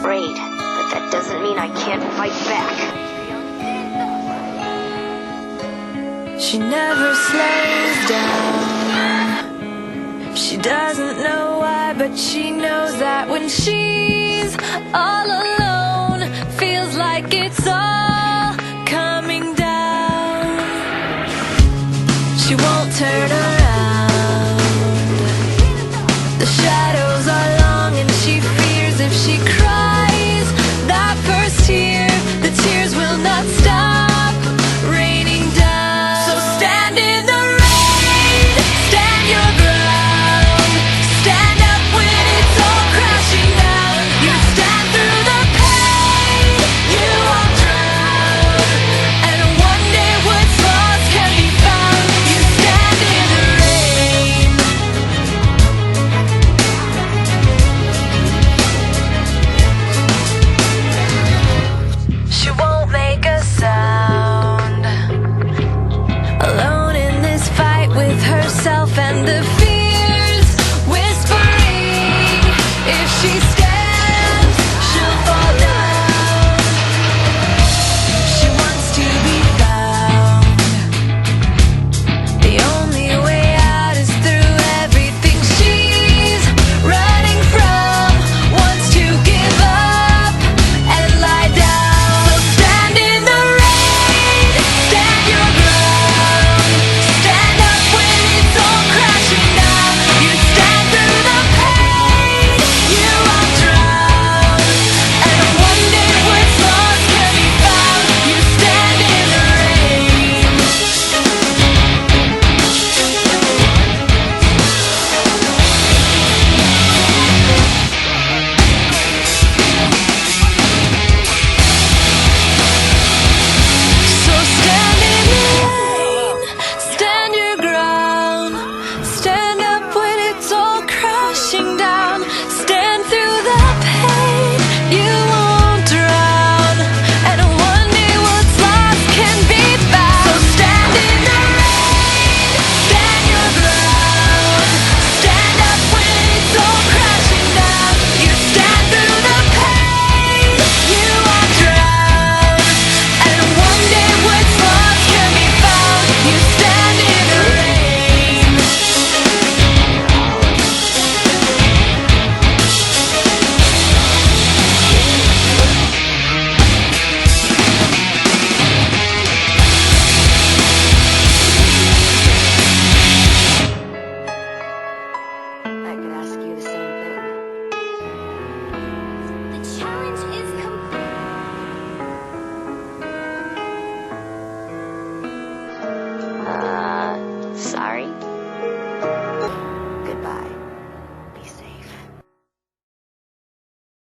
afraid, but that doesn't mean I can't fight back. She never slows down. She doesn't know why, but she knows that when she's all alone, feels like it's all coming down. She won't turn around. The shadows are long and she fears if she cries